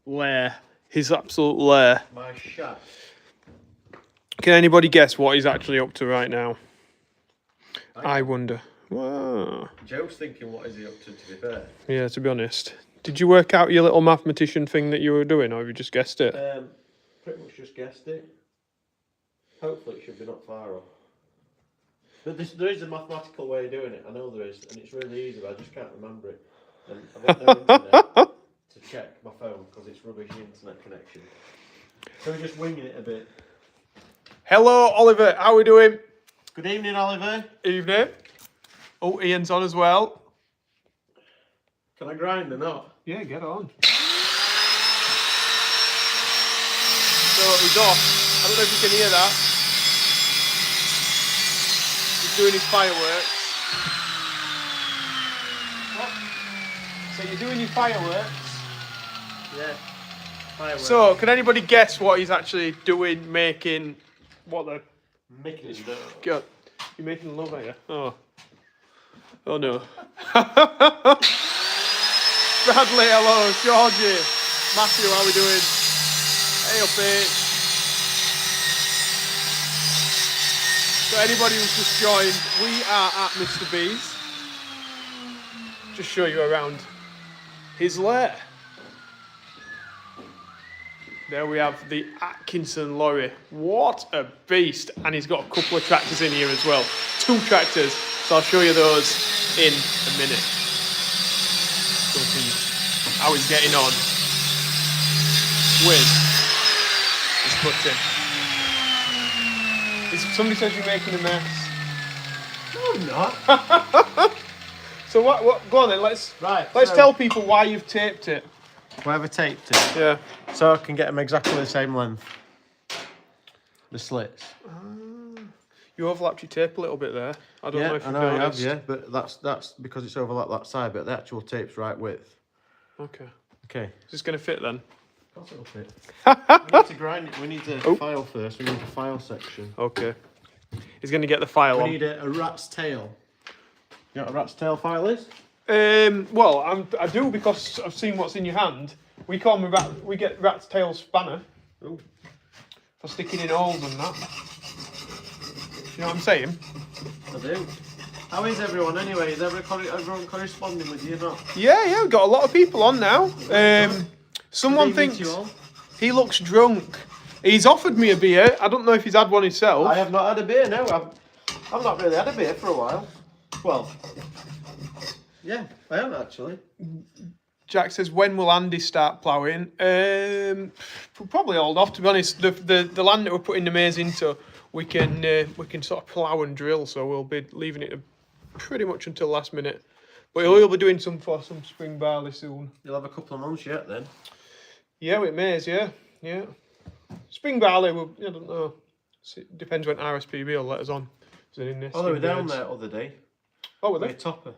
lair. His absolute lair. My shack. Can anybody guess what he's actually up to right now? I wonder. Wow. Joe's thinking, what is he up to be fair? Yeah, to be honest. Did you work out your little mathematician thing that you were doing, or have you just guessed it? Pretty much just guessed it. Hopefully it should be not far off. But there is a mathematical way of doing it, I know there is, and it's really easy, but I just can't remember it. And I've got no internet to check my phone, because it's rubbish internet connection. So we're just winging it a bit. Hello, Oliver. How are we doing? Good evening, Oliver. Evening. Oh, Ian's on as well. Can I grind or not? Yeah, get on. So he's off. I don't know if you can hear that. He's doing his fireworks. What? So you're doing your fireworks? Yeah. Fireworks. So, can anybody guess what he's actually doing, making, what the... Making it do. God, you're making love, are you? Oh. Oh no. Bradley, hello. Georgie. Matthew, how are we doing? Hey up, mate. So anybody who's just joined, we are at Mr. B's. Just show you around his lair. There we have the Atkinson Lorry. What a beast. And he's got a couple of tractors in here as well. 2 tractors. So I'll show you those in a minute. So see how he's getting on with his footing. Somebody says you're making a mess. No, I'm not. So what? Go on then. Let's tell people why you've taped it. Why have I taped it? Yeah. So I can get them exactly the same length. The slits. You overlapped your tape a little bit there. I don't know if you've noticed. Yeah, but that's because it's overlapped that side, but the actual tape's right width. Okay. Okay. Is this going to fit then? Of course it'll fit. We need to grind it. We need to file first. We need the file section. Okay. He's going to get the file on. We need a rat's tail. You know what a rat's tail file is? Well, I do because I've seen what's in your hand. We call them we get rat's tail spanner. Ooh. For sticking in holes and that. You know what I'm saying? I do. How is everyone anyway? Is everyone corresponding with you or not? Yeah, we've got a lot of people on now. Someone thinks he looks drunk. He's offered me a beer. I don't know if he's had one himself. I have not had a beer, no. I've not really had a beer for a while. Well, yeah, I haven't actually. Jack says, when will Andy start ploughing? We'll probably hold off, to be honest. The land that we're putting the maize into, we can sort of plough and drill, so we'll be leaving it pretty much until last minute. But he'll be doing some spring barley soon. You'll have a couple of months yet then. Yeah, with maize, yeah. Spring barley, I don't know. It depends when RSPB will let us on. They were down there the other day. Oh, were they? With a topper.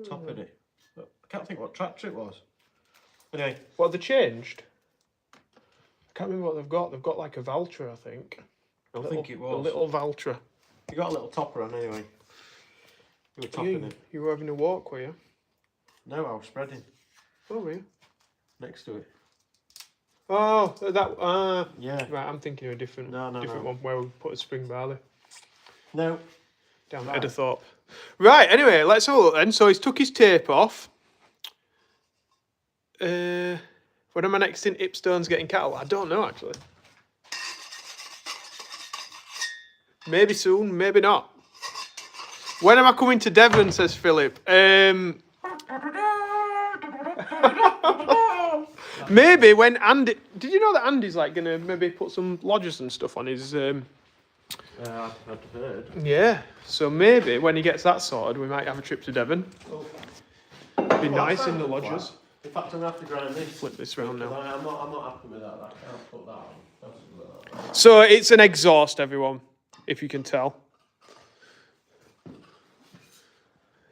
Topping it. I can't think what tractor it was. Anyway. What have they changed? I can't remember what they've got. They've got like a Valtra, I think. I think it was. A little Valtra. You got a little topper on anyway. You were topping it. You were having a walk, were you? No, I was spreading. Oh, were you? Next to it. Oh, that. Yeah. Right, I'm thinking of a different one where we put a spring barley. No. Down at Edithorpe. Right, anyway, let's have a look then. So he's took his tape off. When am I next in Ipstone's getting cattle? I don't know, actually. Maybe soon, maybe not. When am I coming to Devon, says Philip? Maybe when Andy... Did you know that Andy's like going to maybe put some lodgers and stuff on his... I've heard. Yeah, so maybe when he gets that sorted, we might have a trip to Devon. Be nice in the lodgers. In fact, I'm going to have to grind this. Flip this round now. I'm not happy with that. I can't put that on. So it's an exhaust, everyone, if you can tell.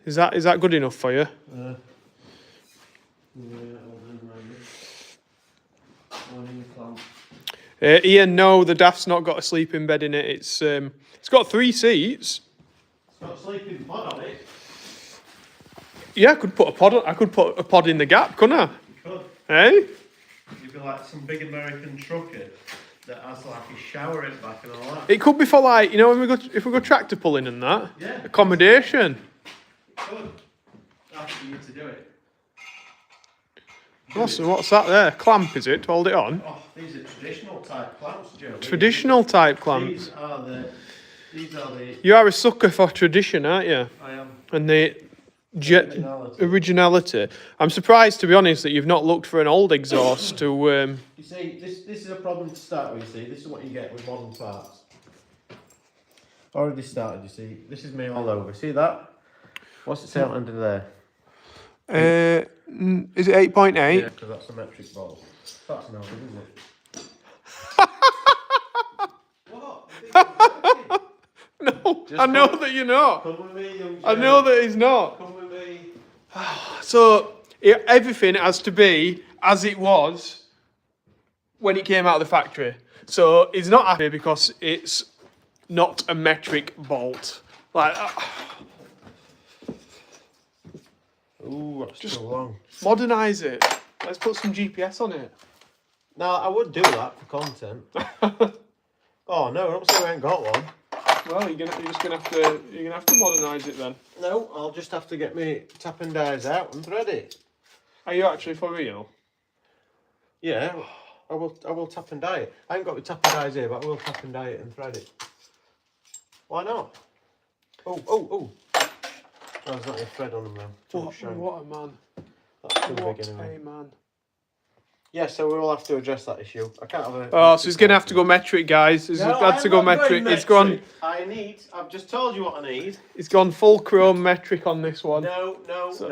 Is that good enough for you? Ian, no, the Daft's not got a sleeping bed in it. It's got 3 seats. It's got a sleeping pod on it. Yeah, I could put a pod in the gap, couldn't I? You could. Hey? You'd be like some big American trucker that has like a shower in the back and all that. It could be for like, you know, when if we go tractor pulling and that. Yeah. Accommodation. Good. After you to do it. What's that there? Clamp, is it? To hold it on? Oh, these are traditional type clamps, Joe. Traditional type clamps. These are the. You are a sucker for tradition, aren't you? I am. And the originality. I'm surprised, to be honest, that you've not looked for an old exhaust to. You see, this is a problem to start with. You see, this is what you get with modern parts. Already started. You see, this is me all over. See that? What's it say under there? Is it 8.8? Yeah, because that's a metric ball. That's no good, isn't it? What? No, I know that you're not. Come with me, young I know that he's not. Come with me. So everything has to be as it was when it came out of the factory. So he's not happy because it's not a metric bolt. Like, ooh, that's just too long. Modernise it. Let's put some GPS on it. No, I would do that for content. Oh no, don't say we ain't got one. Well, you're gonna have to modernise it then. No, I'll just have to get me tap and dies out and thread it. Are you actually for real? Yeah, I will tap and dye it. I ain't got the tap and dies here, but I will tap and dye it and thread it. Why not? Oh. No, there's not a thread on them now. What a man. That's too What big anyway. a man. Yeah, so we will have to address that issue. I can't have a... Oh, so he's going to have to go metric, guys. He's had to go metric. It's gone... I've just told you what I need. He's gone full chrome metric on this one. No.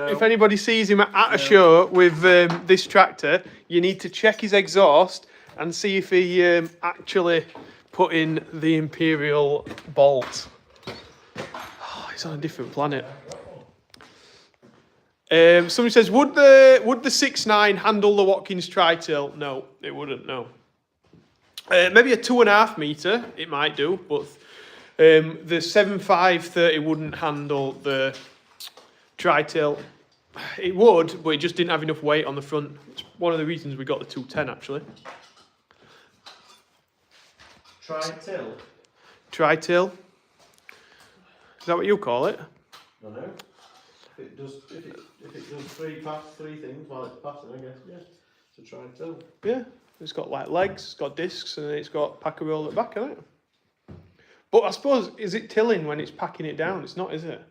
If anybody sees him at a show with this tractor, you need to check his exhaust and see if he actually put in the Imperial bolt. Oh, he's on a different planet. Somebody says, would the 6.9 handle the Watkins tri-tail? No, it wouldn't. No. Maybe a 2.5 metre, it might do, but the 7.530 wouldn't handle the tri-tail. It would, but it just didn't have enough weight on the front. It's one of the reasons we got the 210 actually. Tri-tail? Tri-tail. Is that what you call it? I don't know. If it does three things while it's passing, I guess, yeah. It's a tri-tail. Yeah, it's got like legs, it's got discs, and it's got packer roll at the back, hasn't it? But I suppose, is it tilling when it's packing it down? It's not, is it?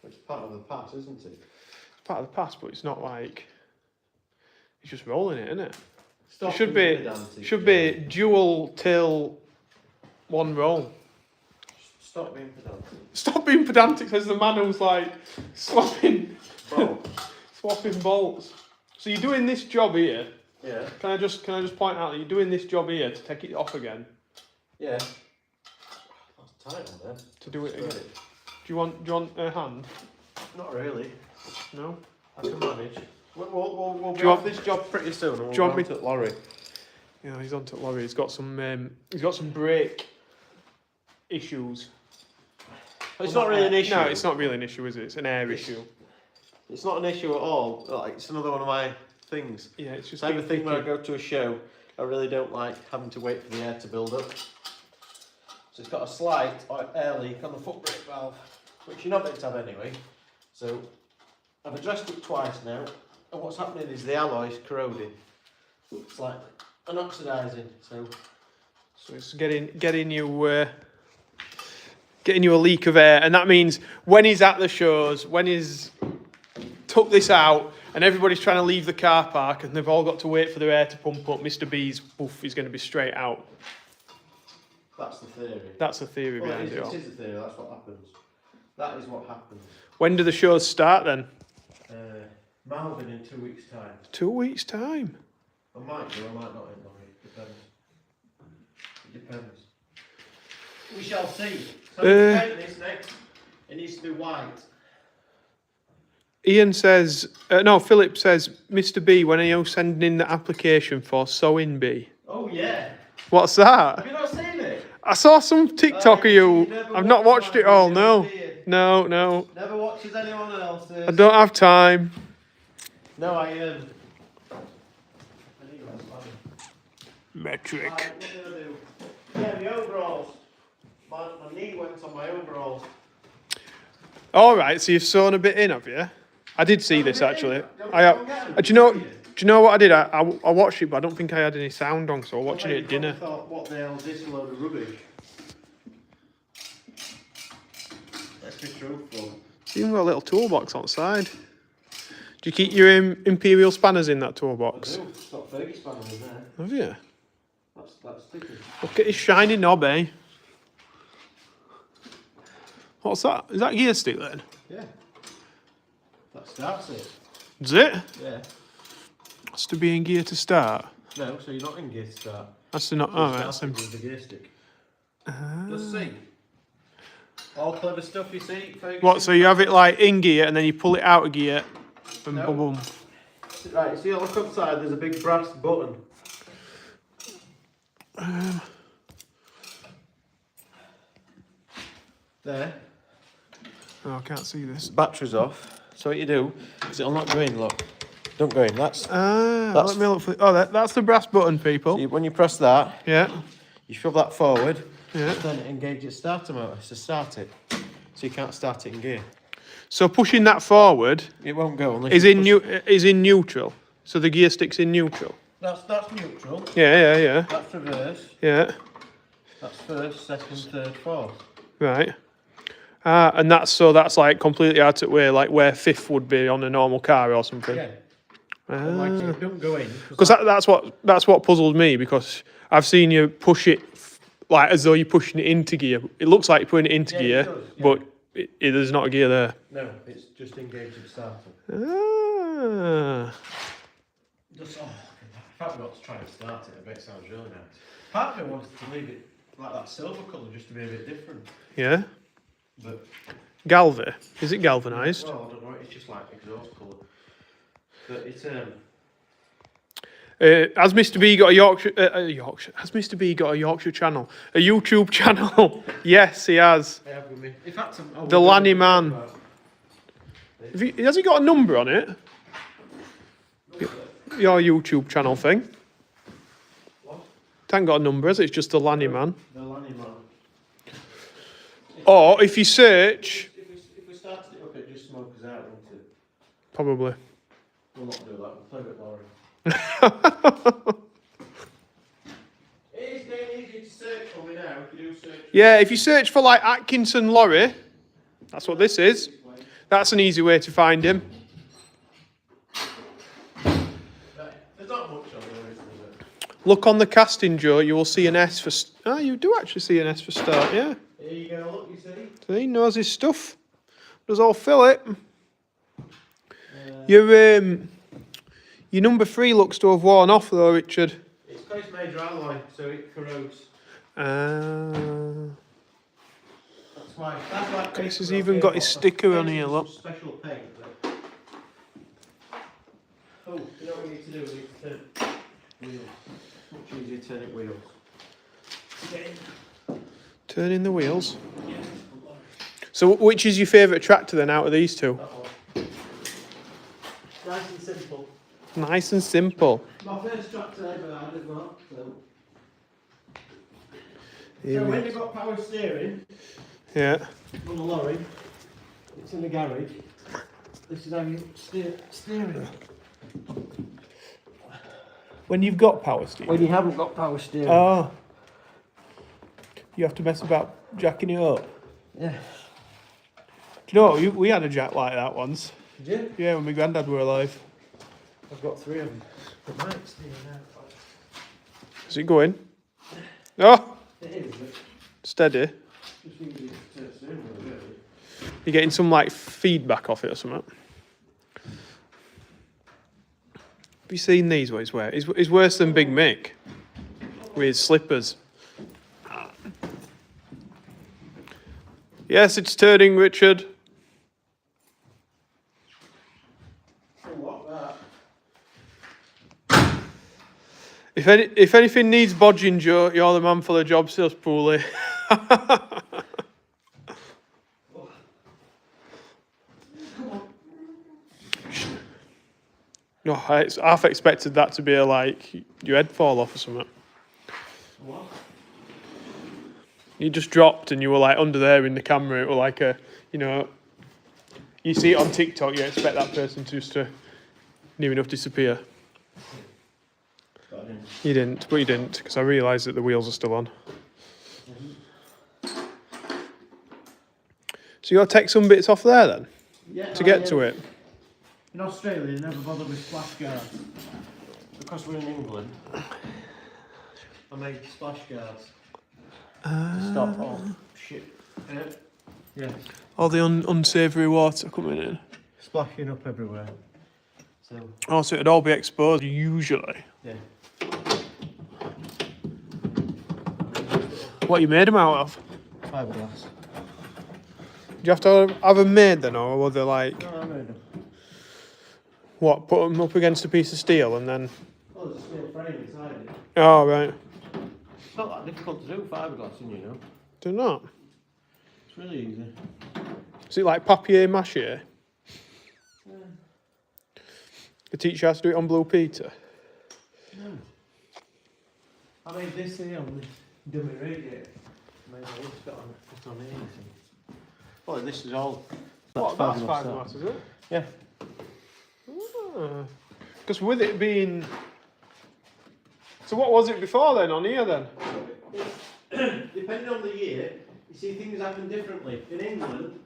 It's part of the pass, isn't it? It's part of the pass, but it's not like... It's just rolling it, isn't it? Stop It should be dual till one roll. Stop being pedantic. Stop being pedantic, says the man who's like swapping bolts. So you're doing this job here. Yeah. Can I just point out that you're doing this job here to take it off again? Yeah. That's tight on there. To do it again. Do you want a hand? Not really. No. I can manage. We'll Do you want this job pretty soon. And do you want me to lorry? Yeah, he's on to lorry. He's got some brake issues. It's not really an issue. No, it's not really an issue, is it? It's an air issue. It's not an issue at all. Like, it's another one of my things. Yeah, it's just. So I think when I go to a show, I really don't like having to wait for the air to build up. So it's got a slight air leak on the foot brake valve, which you're not meant to have anyway. So I've addressed it twice now, and what's happening is the alloy's corroding. It's like an oxidising. So it's getting you a leak of air, and that means when he's at the shows, when he's took this out, and everybody's trying to leave the car park, and they've all got to wait for their air to pump up, Mr. B's boof is going to be straight out. that's the theory. That's the theory behind it all. It is the theory. That's what happens. That is what happens. When do the shows start then? Malvern in 2 weeks' time. 2 weeks' time. I might do, I might not in lorry. Depends. It depends. We shall see. So paint this next. It needs to be white. Ian says, Philip says, Mr. B, when are you sending in the application for sewing bee? Oh yeah. What's that? Have you not seen it? I saw some TikTok of you. I've not watched it all, no. No. Never watches anyone else's. I don't have time. No, I Metric. Right, what did I do? Yeah, the overalls. My knee went on my overalls. All right, so you've sewn a bit in, have you? I did see this actually. Do you know what I did? I watched it, but I don't think I had any sound on, so I was watching it at dinner. Thought, what the hell is this load of rubbish? Let's be truthful. It's even got a little toolbox on the side. Do you keep your imperial spanners in that I toolbox? do. It's got Ferguson spanners in there. Have you? That's sticky. Look at his shiny knob, eh? What's that? Is that gear stick then? Yeah. That starts it. Is it? Yeah. Has to be in gear to start. No, so you're not in gear to start. That's not. Oh, right, that's with the gear stick. Just see. All clever stuff you see. Ferguson. What? So you have it like in gear and then you pull it out of gear and No. boom, boom. Right, you see on the front side there's a big brass button. There. Oh, I can't see this. Battery's off. So what you do is it'll not go in, look. Don't go in. That's Let me look for. Oh, that's the brass button, people. see, when you press that, Yeah. you shove that forward, Yeah. then it engages starter motor to start it. So you can't start it in gear. So pushing that forward It won't go unless is you in push- is in neutral. So the gear stick's in neutral. That's neutral. Yeah. That's reverse. Yeah. That's first, second, third, fourth. Right. And that's like completely out of where fifth would be on a normal car or something. Yeah. And like I said, don't go in. Because that's what puzzled me, because I've seen you push it like as though you're pushing it into gear. It looks like you're putting it into Yeah, it gear, does, yeah. but there's not a gear there. No, it's just engaging starter. Just, oh, I forgot to try and start it. I bet it sounds really nice. Part of me wanted to leave it like that silver colour just to be a bit different. Yeah. But, Is it galvanised? well, I don't know, it's just like exhaust colour. But it's, Has Mr. B got a Yorkshire? Has Mr. B got a Yorkshire channel? A YouTube channel? Yes, he has. I have with me. In fact, The Lanny Man. Has he got a number on it? Your YouTube channel thing? What? It hasn't got a number, has it? It's just the Lanny Man. The Lanny Man. Or if you search, If we started it up, it'd just smoke us out, wouldn't it? probably. We'll not do that, we'll play with boring. It is dead easy to search for me now, if you do search. Yeah, if you search for like Atkinson Lorry, that's what this is. That's an easy way to find him. There's not much on there, is there? Look on the casting, Joe. You will see an S for. You do actually see an S for start. Yeah. Here you go, look, you see? So he knows his stuff. Does all fill it. Your number 3 looks to have worn off though, Richard. It's because it's made of alloy, so it corrodes. That's why. This has even got his sticker on here, look. Special paint. Oh, you know what we need to do? We need to turn wheels. Much easier turning wheels. Turning the wheels. So which is your favourite tractor then out of these two? Nice and simple. Nice and simple. My first tractor ever I had as well. So Here we- when you've got power steering Yeah. on the lorry, it's in the garage. This is how you steer it. When you've got power steering. When you haven't got power steering. Oh. You have to mess about jacking it up. Yeah. Do you know what? We had a jack like that once. Did you? Yeah, when my granddad were alive. I've got 3 of them. But mine's steering now. Is it going? Oh, It is, but steady. just need to turn it steering wheel, really. You're getting some like feedback off it or something. Have you seen these what he's wearing? He's worse than Big Mick with his slippers. Yes, it's turning, Richard. If anything needs bodging, Joe, you're the man for the job, says Pooley. No, I half expected that to be like your head fall off or something. What? You just dropped and you were like under there in the camera. It was like a, you know, you see it on TikTok, you expect that person to just near enough disappear. But I didn't. You didn't, but you didn't, because I realised that the wheels are still on. So you got to take some bits off there then, to get to it. In Australia, they never bother with splash guards. Because we're in England, I made splash guards to stop all shit. Yeah. All the unsavoury water coming in. Splashing up everywhere. So. Oh, so it'd all be exposed usually. Yeah. What you made them out of? Fiberglass. Do you have to have them made then, or were they like... No, I made them. What, put them up against a piece of steel and then... Oh, there's a steel frame inside it. Oh, right. It's not that difficult to do fiberglass, you know. Do not. It's really easy. Is it like papier-mâché? Yeah. They teach you how to do it on Blue Peter? No. I made this here on this dummy radiator. I made all this bit on it, put on anything. Well, this is all. What, that's fiberglass, is it? Yeah. Because with it being... So what was it before then, on here then? Depending on the year, you see things happen differently. In England,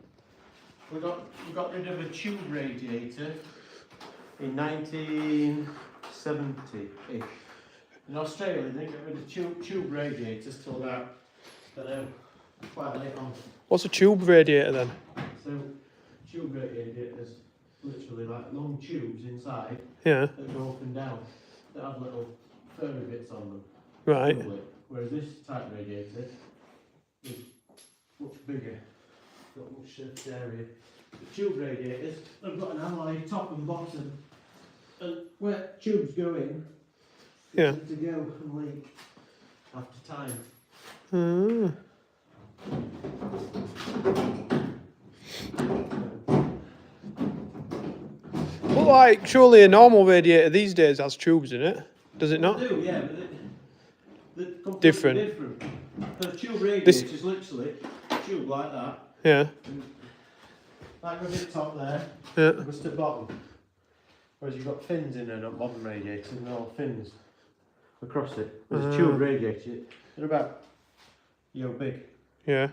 we got rid of a tube radiator in 1970-ish. In Australia, they didn't get rid of tube radiators till about, I don't know, quite late on. What's a tube radiator then? So, tube radiators, literally like long tubes inside Yeah. that go up and down, that have little furry bits on them. Right. Whereas this type radiator is much bigger, got much surface area. The tube radiators have got an alloy top and bottom, and where tubes go in, Yeah. to go and leak after time. Well, like, surely a normal radiator these days has tubes in it, does it not? They do, yeah, but they're completely Different. The tube radiator is literally a tube like that. Yeah. Like with the top there, Yeah. it goes to the bottom. Whereas you've got fins in a modern radiator, and all fins across it. Whereas a tube radiator, they're about big. Yeah.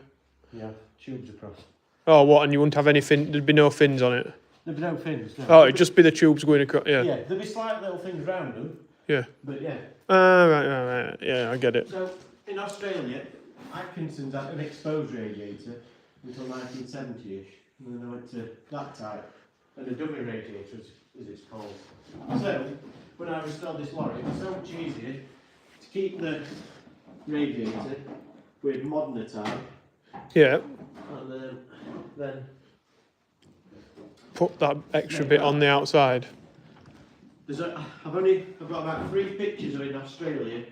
Yeah, tubes across. Oh, what? And you wouldn't have any fin? There'd be no fins on it. There'd be no fins. No. Oh, it'd just be the tubes going across. Yeah. Yeah, there'd be slight little things round them. Yeah. But yeah. Right. Yeah, I get it. So in Australia, Atkinson's had an exposed radiator until 1970-ish, and then they went to that type, and a dummy radiator, as it's called. So when I restored this lorry, it was so much easier to keep the radiator with modern type, Yeah. and then Put that extra bit on the outside. I've got about 3 pictures of in Australia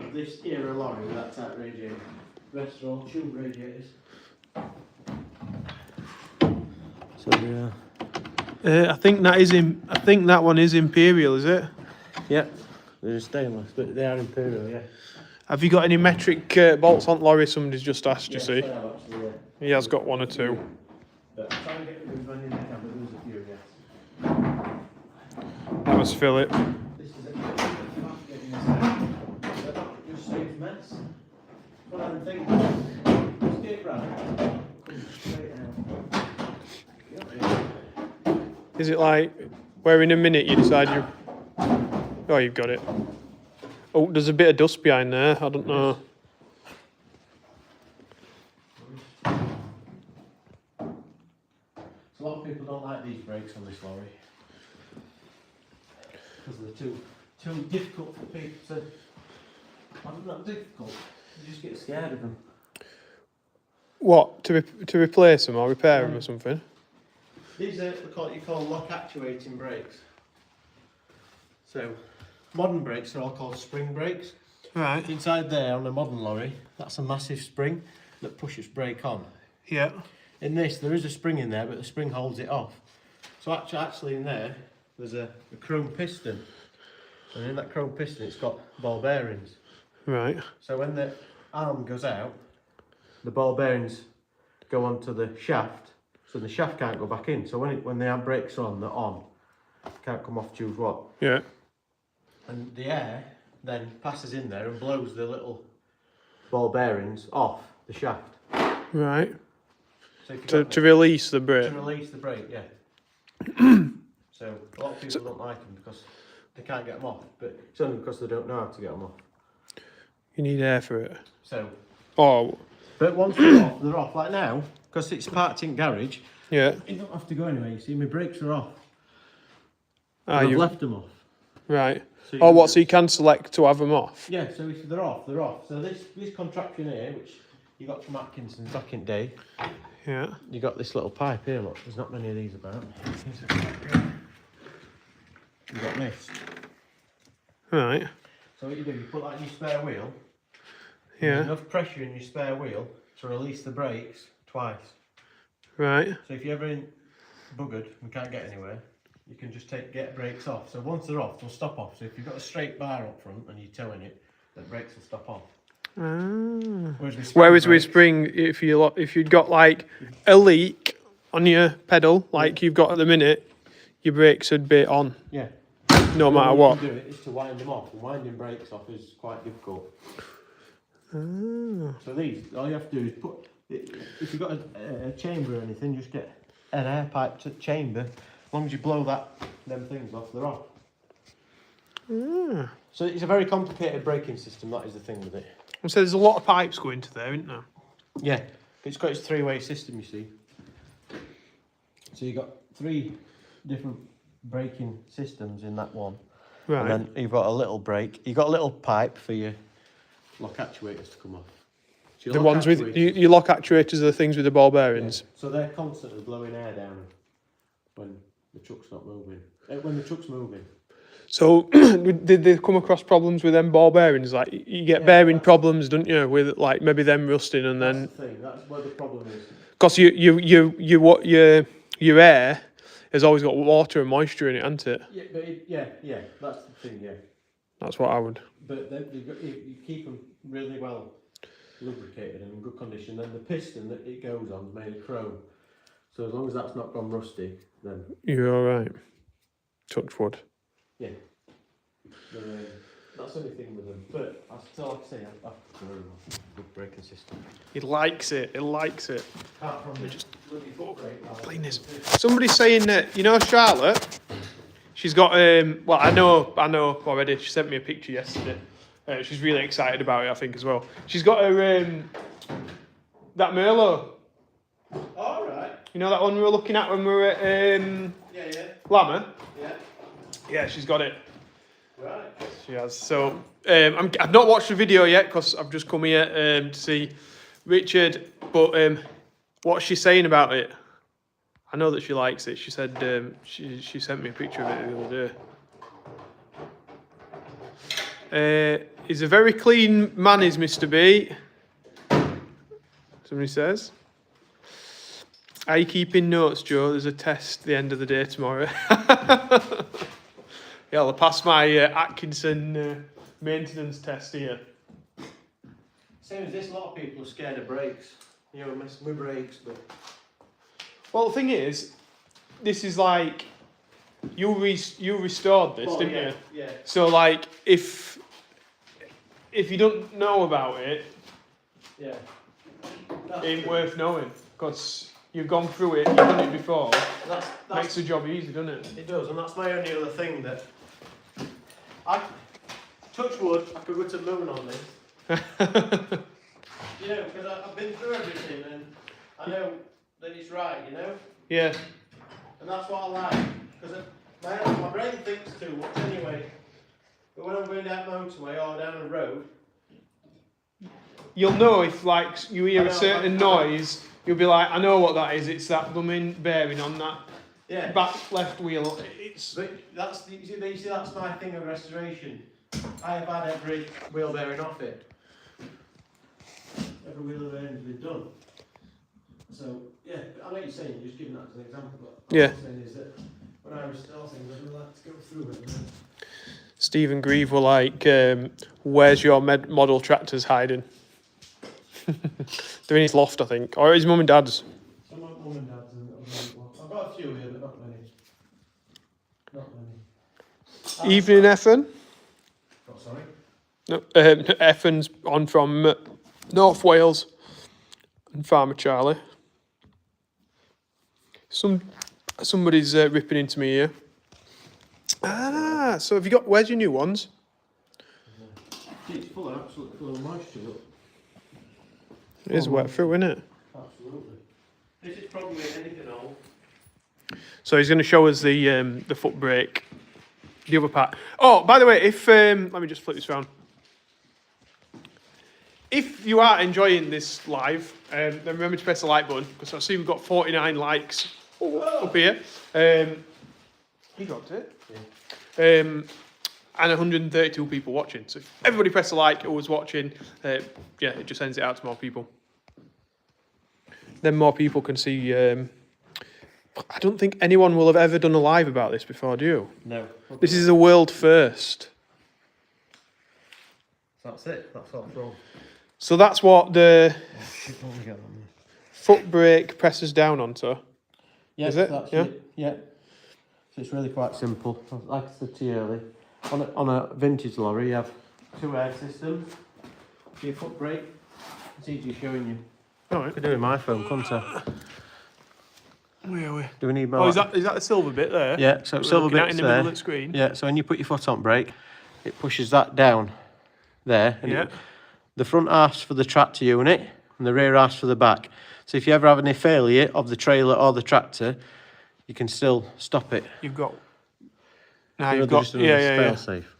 of this era lorry with that type radiator. The rest are all tube radiators. So yeah. I think that one is Imperial, is it? Yeah, they're stainless, but they are Imperial, yeah. Have you got any metric bolts on lorry? Somebody's just asked, you Yes, see. I have actually, yeah. He has got 1 or 2. But try and get rid of any of them, but there's a few, yes. That was Philip. This is a bit fast getting this out. But that just saves mess. What I'm thinking, just get it right. Come straight out. Is it like where in a minute you decide you... Oh, you've got it. Oh, there's a bit of dust behind there. I don't know. A lot of people don't like these brakes on this lorry because they're too difficult for people to. Not that difficult. You just get scared of them. What, to replace them or repair them or something? These are what you call lock actuating brakes. So modern brakes are all called spring brakes. Right. Inside there on a modern lorry, that's a massive spring that pushes brake on. Yeah. In this, there is a spring in there, but the spring holds it off. So actually in there, there's a chrome piston. And in that chrome piston, it's got ball bearings. Right. So when the arm goes out, the ball bearings go onto the shaft, so the shaft can't go back in. So when the arm brakes are on, they're on. Can't come off, choose what. Yeah. And the air then passes in there and blows the little ball bearings off the shaft. Right. So if To release the brake. to release the brake, yeah. So a lot of people don't like them because they can't get them off, but it's only because they don't know how to get them off. You need air for it. So, Oh. but once they're off, they're off. Like now, because it's parked in garage. Yeah. You don't have to go anywhere. You see, my brakes are off. Ah, I've you left them off. right. So Oh, what? So you can select to have them off. Yeah. So if they're off, they're off. So this contraption here, which you got from Atkinson back in day. Yeah. You got this little pipe here. Look, there's not many of these about. You got this. Right. So what you do, you put that in your spare wheel. Yeah. There's enough pressure in your spare wheel to release the brakes twice. Right. So if you're ever in buggered and can't get anywhere, you can just get brakes off. So once they're off, they'll stop off. So if you've got a straight bar up front and you're towing it, the brakes will stop off. Ah. Whereas with spring, if you'd got like a leak on your pedal, like you've got at the minute, your brakes would be on. Yeah. No matter what. what. You can do it is to wind them off, and winding brakes off is quite difficult. Ah. So these, all you have to do is put, if you've got a chamber or anything, just get an air pipe to chamber. As long as you blow them things off, they're off. Ah. So it's a very complicated braking system, that is the thing with it. So there's a lot of pipes going to there, isn't there? Yeah, it's got its three-way system, you see. So you've got 3 different braking systems in that one. Right. And then you've got a little brake. You've got a little pipe for your lock actuators to come off. So The ones with your lock actuators are the things with the ball bearings. Yeah. So they're constantly blowing air down when the truck's not moving. When the truck's moving. So did they come across problems with them ball bearings? Like you get bearing problems, don't you? With like maybe them rusting and then. That's the thing. That's where the problem is. Because your air has always got water and moisture in it, hasn't it? Yeah, but yeah. That's the thing. Yeah. That's what I would. But then you keep them really well lubricated and in good condition. Then the piston that it goes on is made of chrome. So as long as that's not gone rusty, then You're all right. Touch wood. yeah. That's the only thing with them. But I still like to say I prefer a good braking system. He likes it. He likes it. Apart from Just bloody foot brake valve. Clean this. Somebody's saying that Charlotte. She's got well, I know already. She sent me a picture yesterday. She's really excited about it, I think, as well. She's got her that Merlot. All right. You know that one we were looking at when we were at Yeah. Lammer? Yeah. Yeah, she's got it. Right. She has. So I've not watched the video yet because I've just come here to see Richard. But what's she saying about it? I know that she likes it. She said she sent me a picture of it the other day. He's a very clean man, is Mr. B. Somebody says. Are you keeping notes, Joe? There's a test at the end of the day tomorrow. Yeah, I'll pass my Atkinson maintenance test here. Same as this, a lot of people are scared of brakes. You know, mess with brakes, but. Well, the thing is, this is like you restored this, didn't you? Yeah. So like, if you don't know about it, Yeah. it ain't worth knowing because you've gone through it, you've done it before. That's Makes the job easy, doesn't it? It does, and that's my only other thing that touch wood, I could go to the moon on this. You know, because I've been through everything and I know that it's right, you know? Yeah. And that's what I like, because my brain thinks too much anyway. But when I'm going down the motorway or down a road, You'll know if like you hear a certain noise, you'll be like, I know what that is. It's that blooming bearing on that back left wheel. It's. But you see, that's my thing of restoration. I have had every wheel bearing off it. Every wheel bearing's been done. So yeah, I know what you're saying. You're just giving that as an example. But what I'm saying is that when I restore things, I do like to go through it. Stephen Grieve were like, where's your model tractors hiding? They're in his loft, I think. Or his mum and dad's. Some of mum and dad's. I've got a few here, but not many. Not many. Evening Effin. Oh, sorry? No, Effin's on from North Wales. And Farmer Charlie. Somebody's ripping into me here. Ah, so have you got, where's your new ones? It's absolutely full of moisture. Look. It is wet through, isn't it? Absolutely. This is probably anything old. So he's going to show us the foot brake, the other part. Oh, by the way, if let me just flip this around. If you are enjoying this live, then remember to press the like button, because I see we've got 49 likes up here. He dropped it. Yeah. And 132 people watching. So if everybody press a like who was watching, yeah, it just sends it out to more people. Then more people can see. I don't think anyone will have ever done a live about this before, do you? No. This is a world first. That's it. That's all wrong. So that's what the What we foot brake presses down onto. Yeah, is it? That's Yeah. it. Yeah. So it's really quite simple. Like I said to you earlier, on a vintage lorry, you have 2 air systems. For your foot brake, it's easy showing you. All I right. could do it with my phone, couldn't I? Where are we? Do we need more? Oh, is that the silver bit there? Yeah, so We're silver looking at bit's in the middle there. of the screen. Yeah, so when you put your foot on brake, it pushes that down there. And Yeah. the front arse for the tractor unit and the rear arse for the back. So if you ever have any failure of the trailer or the tractor, you can still stop it. You've got. Now You've you've got. Yeah. fail-safe.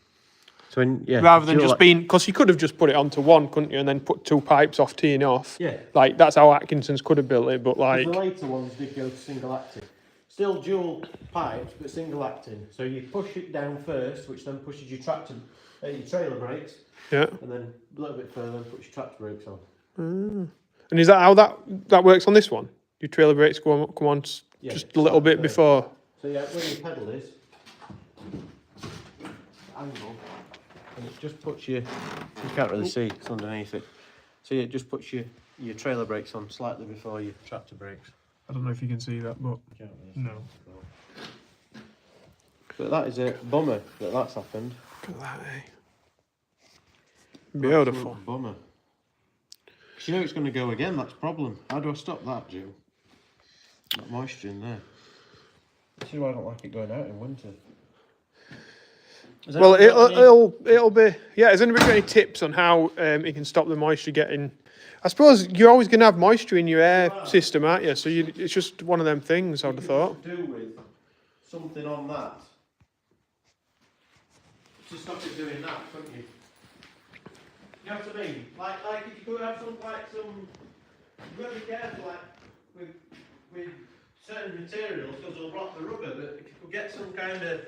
So when, yeah, Rather than just like, being, because you could have just put it onto one, couldn't you, and then put 2 pipes off, teeing off. Yeah. Like that's how Atkinson's could have built it, but like. the later ones did go to single acting. Still dual pipes, but single acting. So you push it down first, which then pushes your tractor, your trailer brakes, Yeah. and then a little bit further, puts your tractor brakes on. And is that how that works on this one? Your trailer brakes come on Yeah, just a little bit first. before. So yeah, when you pedal this angle, and it just puts you can't really see, it's underneath it. So yeah, it just puts your trailer brakes on slightly before your tractor brakes. I don't know if you can see that, but Can't really see. no. But that is a bummer that's happened. Look at that, eh? Beautiful. Absolute bummer. 'Cause you know it's going to go again, that's the problem. How do I stop that, Jill? That moisture in there. This is why I don't like it going out in winter. Well, it'll be. Yeah, has anybody got any tips on how you can stop the moisture getting? I suppose you're always going to have moisture in your air system, aren't you? So it's just one of them things, I would have thought. Do with something on that to stop it doing that, couldn't you? You know what I mean? Like if you could have some, you've got to be careful, with certain materials, because they'll rot the rubber, but if you could get some kind of...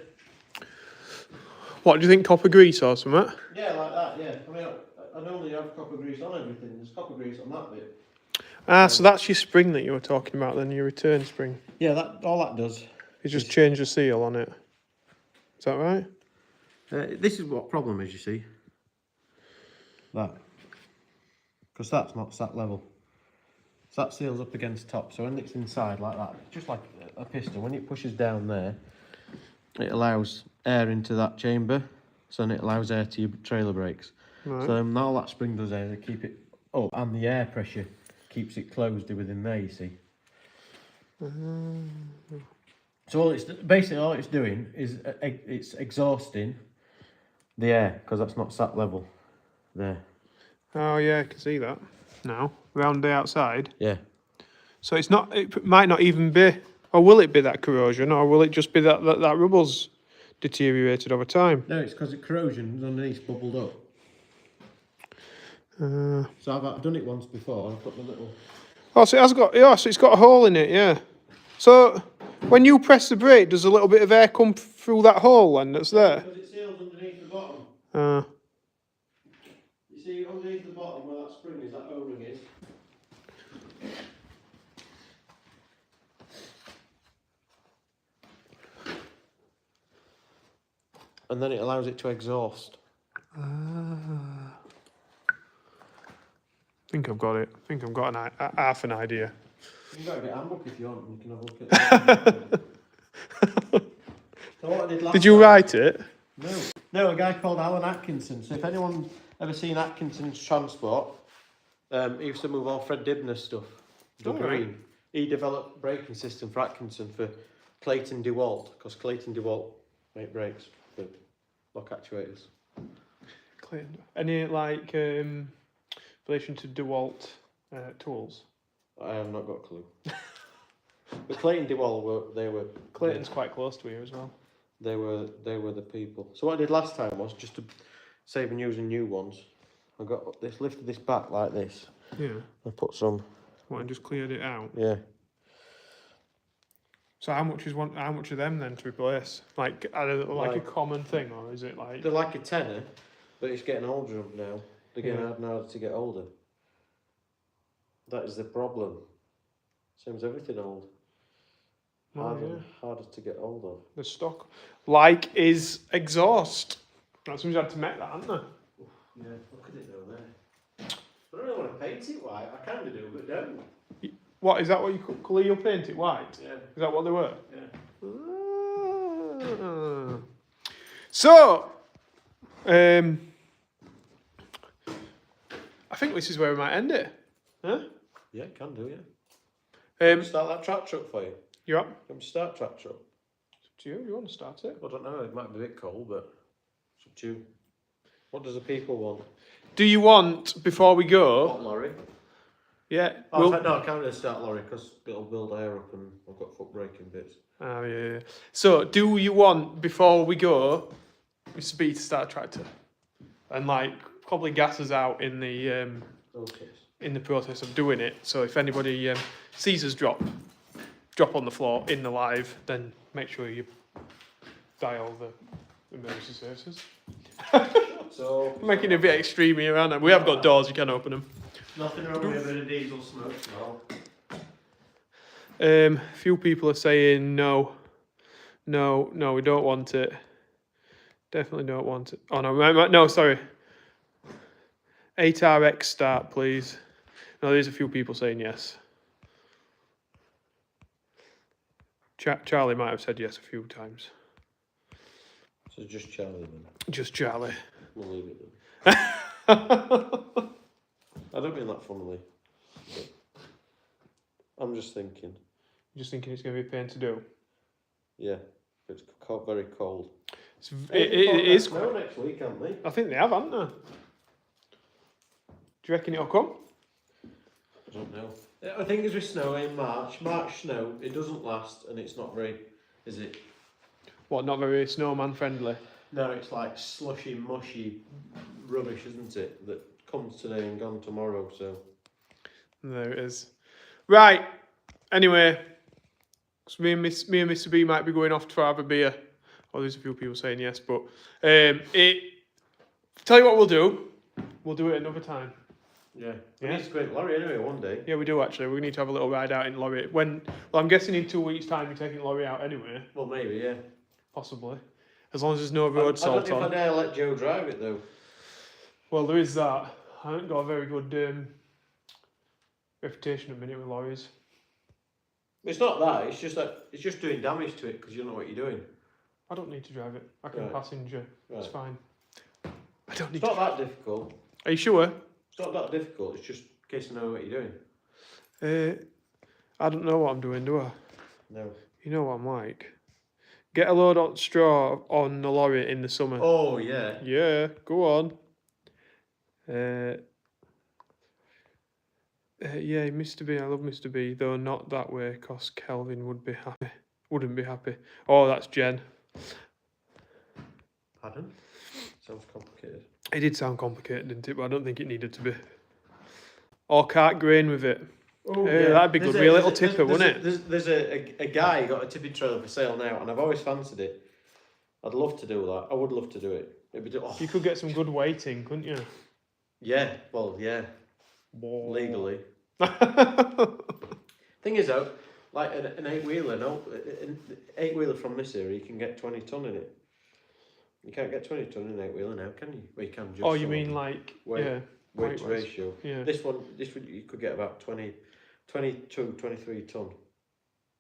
What, do you think copper grease or something? Yeah, like that, yeah. I mean, I normally have copper grease on everything. There's copper grease on that bit. Ah, so that's your spring that you were talking about then, your return spring. Yeah, all that does. You just change the seal on it. Is that right? This is what problem is, you see. That. Because that's not sat level. So that seal's up against top, so when it's inside like that, just like a piston, when it pushes down there, it allows air into that chamber, so then it allows air to your trailer brakes. Right. So then all that spring does is to keep it up, and the air pressure keeps it closed within there, you see. So basically all it's doing is it's exhausting the air, because that's not sat level there. Oh yeah, I can see that now. Round the outside. Yeah. So it's not. It might not even be. Or will it be that corrosion, or will it just be that rubble's deteriorated over time? No, it's because the corrosion underneath bubbled up. So I've done it once before. I've got the little. Oh, so it has got. Yeah, so it's got a hole in it. Yeah. So when you press the brake, does a little bit of air come through that hole then that's there? Because it seals underneath the bottom. You see underneath the bottom where that spring is, that O-ring is. and then it allows it to exhaust. I think I've got it. I think I've got half an idea. You can go get handbook if you want, and you can have a look at it. So what I did last Did you time- write it? No, a guy called Alan Atkinson. So if anyone's ever seen Atkinson's transport, he used to move all Fred Dibner's stuff. The All green. right. He developed braking system for Atkinson for Clayton DeWalt, because Clayton DeWalt make brakes for lock actuators. Any like relation to DeWalt tools? I have not got a clue. But Clayton DeWalt were Clayton's quite close to here as well. they were the people. So what I did last time was, just to save and using new ones, I got this, lifted this back like this. Yeah. I put some. What, and just cleared it out. Yeah. So how much are them then to replace? Like, are they like a common thing, or is it like? They're like a tenner, but it's getting older now. They're getting Yeah. harder and harder to get older. That is the problem. Same as everything old. Harder to get hold of. The stock, like, is exhaust. That's somebody's had to make that, haven't they? Yeah, look at it though there. I don't really want to paint it white. I kind of do, but don't. What is that? What you colour your paint it white? Yeah. Is that what they were? Yeah. Ah. So, I think this is where we might end it. Huh? Yeah, can do, yeah. Start that track truck for you. You're up. Can we start track truck? It's up to you. You want to start it? I don't know, it might be a bit cold, but it's up to you. What does the people want? Do you want, before we go? Hot lorry. Yeah. Oh, no, I can't really start lorry because it'll build air up and I've got foot braking bits. Oh yeah. So, do you want, before we go, Mr. B to start a tractor, and like probably gas us out in the Okay. in the process of doing it. So if anybody sees us drop on the floor in the live, then make sure you dial the emergency services. So Making it a bit extreme here, aren't I? We have got doors, you can open them. nothing wrong with a bit of diesel smoke smell. Few people are saying no, we don't want it. Definitely don't want it. Oh no, no, sorry. 8RX start, please. No, there's a few people saying yes. Charlie might have said yes a few times. So just Charlie then. Just Charlie. We'll leave it then. I don't mean that funnily. But I'm just thinking. Just thinking it's going to be a pain to do. Yeah, it's very cold. It is. Snow next week, haven't they? I think they have, haven't they? Do you reckon it'll come? I don't know. I think as we snow in March snow, it doesn't last and it's not very, is it? What, not very snowman friendly? No, it's like slushy, mushy rubbish, isn't it? That comes today and gone tomorrow, so. There it is. Right. Anyway, so me and Mr. B might be going off to have a beer. Oh, there's a few people saying yes, but tell you what we'll do. We'll do it another time. Yeah. We Yeah. need to go in lorry anyway one day. Yeah, we do actually. We need to have a little ride out in lorry. Well, I'm guessing in 2 weeks' time you're taking lorry out anyway. Well, maybe, yeah. Possibly. As long as there's no road I salt don't know if on. I dare let Joe drive it though. Well, there is that. I haven't got a very good reputation at the minute with lorries. It's not that, it's just that it's just doing damage to it because you don't know what you're doing. I don't need to drive it. I can Right. passenger. It's Right. fine. I don't need It's to. not that difficult. Are you sure? It's not that difficult, it's just in case you know what you're doing. I don't know what I'm doing, do I? No. You know what I'm like. Get a load of straw on the lorry in the summer. Oh, yeah. Yeah, go on. Yeah, Mr. B, I love Mr. B, though not that way, cause Kelvin wouldn't be happy. Oh, that's Jen. Pardon? Sounds complicated. It did sound complicated, didn't it? But I don't think it needed to be. Or cart grain with it. Oh, That'd be good. Be a little tipper, wouldn't it? There's a guy who got a tipping trailer for sale now, and I've always fancied it. I'd love to do that. I would love to do it. It'd be You could get some good weighting, couldn't you? Yeah, well, yeah, legally. Thing is though, like an 8-wheeler, no, an 8-wheeler from this area, you can get 20 ton in it. You can't get 20 ton in 8-wheeler now, can you? Well, you can just. Oh, you mean like weight, yeah, weight to weight-wise. ratio. Yeah. This one you could get about 22, 23 ton.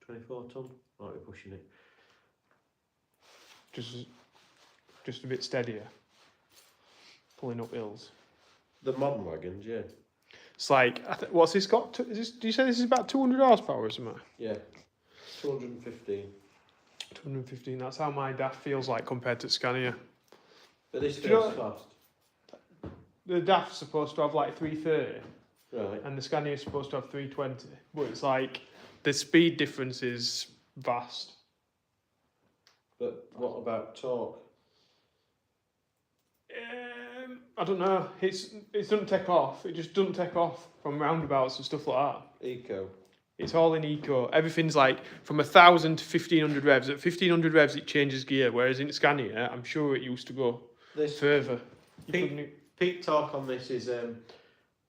24 ton. Might be pushing it. Just a bit steadier. Pulling up hills. The modern wagons, yeah. It's like, what's this got? Do you say this is about 200 horsepower or something? Yeah. 215. 215, that's how my DAF feels like compared to Scania. But this Do you know feels fast. The DAF's supposed to have like 330, Right. and the Scania is supposed to have 320. But it's like, the speed difference is vast. But what about torque? I don't know. It doesn't take off. It just doesn't take off from roundabouts and stuff like that. Eco. It's all in eco. Everything's like from 1,000 to 1,500 revs. At 1,500 revs, it changes gear. Whereas in Scania, I'm sure it used to go further. Peak torque on this is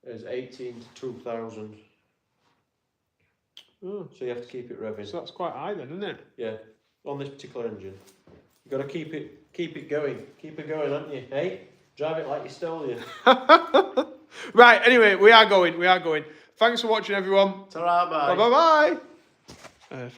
18 to 2,000. Oh, So you have to keep it revving. so that's quite high then, isn't it? Yeah. On this particular engine, you've got to keep it going. Keep it going, haven't you? Hey, drive it like you stole you. Right. Anyway, we are going. Thanks for watching, everyone. Ta-ra, bye. Bye bye bye. Find